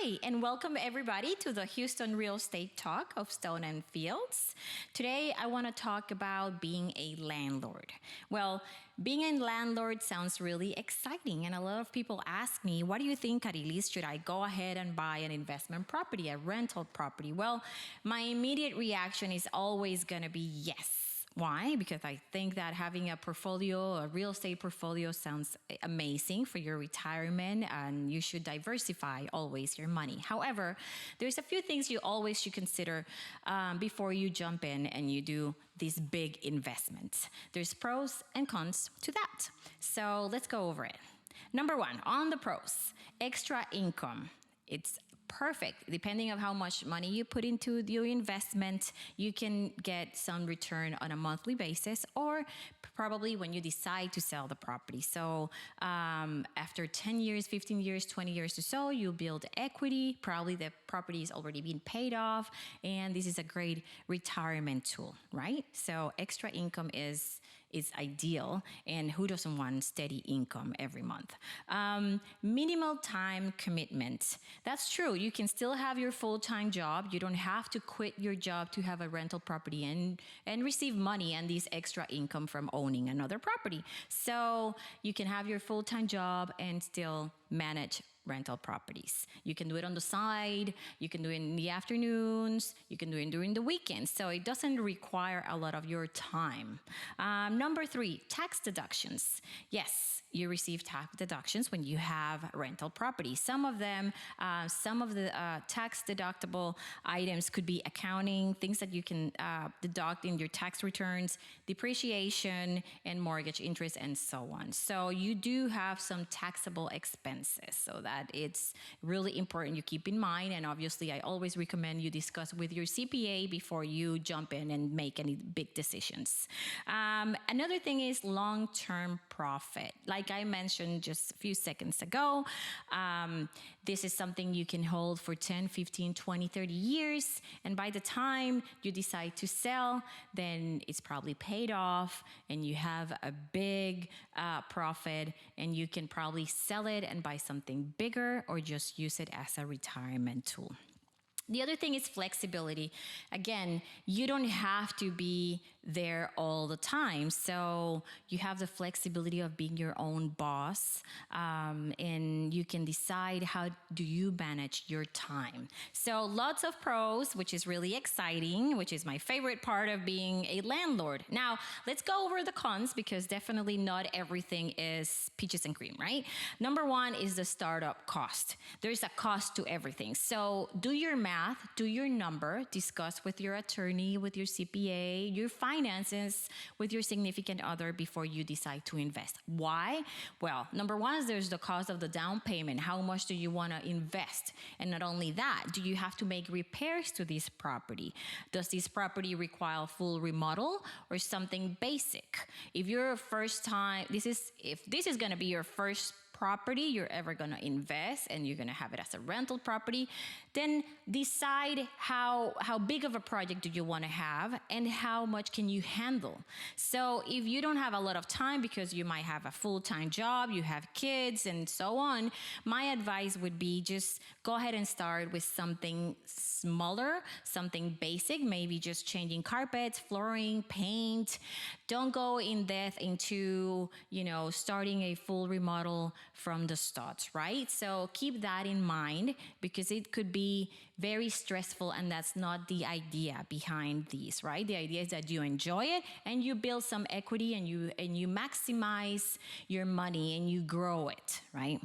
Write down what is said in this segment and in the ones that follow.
Hi, and welcome everybody to the Houston Real Estate Talk of Stone and Fields. Today, I want to talk about being a landlord. Well, being a landlord sounds really exciting, and a lot of people ask me, what do you think, Kariliz? Should I go ahead and buy an investment property, a rental property? Well, my immediate reaction is always going to be yes. Why? Because I think that having a portfolio, a real estate portfolio, sounds amazing for your retirement, and you should diversify always your money. However, there's a few things you always should consider before you jump in and you do these big investments. There's pros and cons to that. So let's go over it. Number one, on the pros, extra income. It's perfect. Depending on how much money you put into your investment, you can get some return on a monthly basis, or probably when you decide to sell the property. So after 10 years, 15 years, 20 years or so, you build equity. Probably the property is already been paid off, and this is a great retirement tool, right? So extra income is ideal, and who doesn't want steady income every month? Minimal time commitment. That's true. You can still have your full-time job. You don't have to quit your job to have a rental property and receive money and this extra income from owning another property. So you can have your full-time job and still manage rental properties. You can do it on the side, you can do it in the afternoons, you can do it during the weekends. So it doesn't require a lot of your time. Number three, tax deductions. Yes, you receive tax deductions when you have rental property. Some of them, some of the tax deductible items could be accounting, things that you can deduct in your tax returns, depreciation, and mortgage interest, and so on. So you do have some taxable expenses, so that it's really important you keep in mind. And obviously, I always recommend you discuss with your CPA before you jump in and make any big decisions. Another thing is long-term profit. Like I mentioned just a few seconds ago, this is something you can hold for 10, 15, 20, 30 years. And by the time you decide to sell, then it's probably paid off and you have a big profit, and you can probably sell it and buy something bigger or just use it as a retirement tool. The other thing is flexibility. Again, you don't have to be there all the time. So you have the flexibility of being your own boss, and you can decide how do you manage your time. So lots of pros, which is really exciting, which is my favorite part of being a landlord. Now, let's go over the cons, because definitely not everything is peaches and cream, right? Number one is the startup cost. There's a cost to everything. So do your math. Do your number, discuss with your attorney, with your CPA, your finances, with your significant other before you decide to invest. Why? Well, number one is there's the cost of the down payment. How much do you want to invest? And not only that, do you have to make repairs to this property? Does this property require full remodel or something basic? If you're a first time, if this is going to be your first property you're ever going to invest, and you're going to have it as a rental property, then decide how big of a project do you want to have and how much can you handle. So if you don't have a lot of time because you might have a full-time job, you have kids and so on, my advice would be just go ahead and start with something smaller, something basic, maybe just changing carpets, flooring, paint. Don't go in depth into, starting a full remodel from the start, right? So keep that in mind, because it could be very stressful, and that's not the idea behind these, right? The idea is that you enjoy it and you build some equity, and you maximize your money and you grow it, right?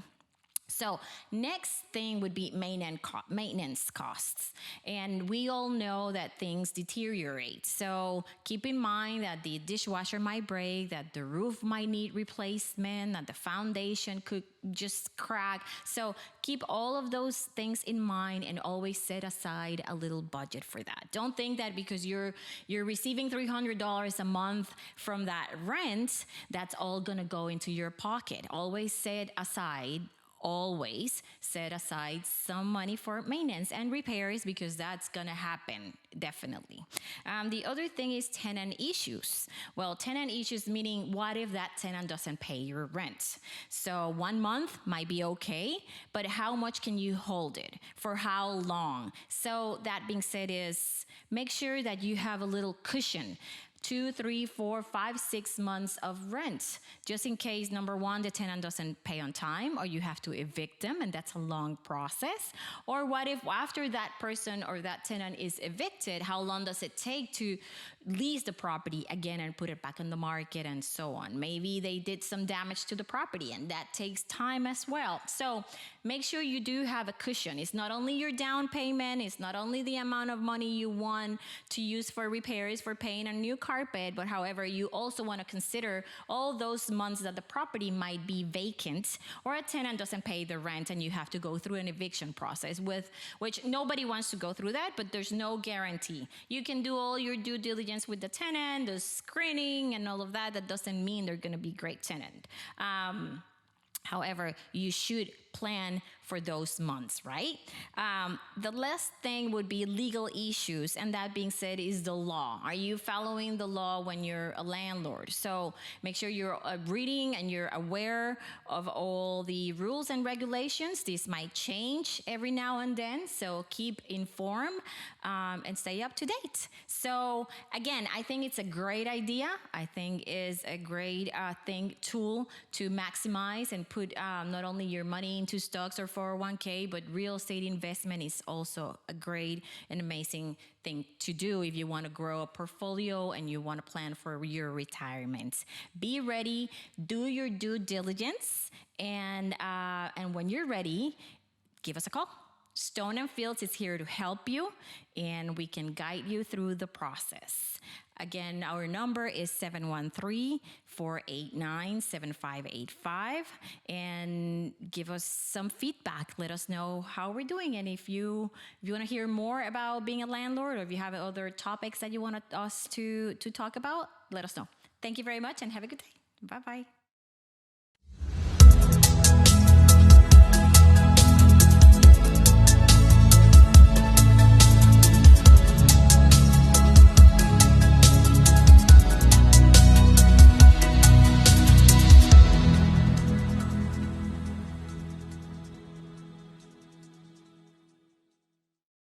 So next thing would be maintenance costs. And we all know that things deteriorate. So keep in mind that the dishwasher might break, that the roof might need replacement, that the foundation could just crack. So keep all of those things in mind and always set aside a little budget for that. Don't think that because you're receiving $300 a month from that rent, that's all going to go into your pocket. Always set aside always set aside some money for maintenance and repairs because that's going to happen, definitely. The other thing is tenant issues. Well, tenant issues meaning what if that tenant doesn't pay your rent? So 1 month might be okay, but how much can you hold it? For how long? So that being said is make sure that you have a little cushion. 2, 3, 4, 5, 6 months of rent, just in case, number one, the tenant doesn't pay on time or you have to evict them, and that's a long process. Or what if after that person or that tenant is evicted, how long does it take to lease the property again and put it back on the market and so on? Maybe they did some damage to the property and that takes time as well. So make sure you do have a cushion. It's not only your down payment, it's not only the amount of money you want to use for repairs, for paying a new carpet, but however, you also want to consider all those months that the property might be vacant or a tenant doesn't pay the rent and you have to go through an eviction process, with which nobody wants to go through that, but there's no guarantee. You can do all your due diligence with the tenant, the screening and all of that. That doesn't mean they're going to be great tenant. However, you should plan for those months, right? The last thing would be legal issues, and that being said is the law. Are you following the law when you're a landlord? So make sure you're reading and you're aware of all the rules and regulations. This might change every now and then, so keep informed and stay up to date. So again, I think it's a great idea. I think it's a great tool to maximize and put not only your money into stocks or 401k, but real estate investment is also a great and amazing thing to do if you want to grow a portfolio and you want to plan for your retirement. Be ready, do your due diligence, and when you're ready, give us a call. Stone and Fields is here to help you, and we can guide you through the process. Again, our number is 713-489-7585, and give us some feedback. Let us know how we're doing, and if you want to hear more about being a landlord, or if you have other topics that you want us to talk about, let us know. Thank you very much, and have a good day. Bye-bye.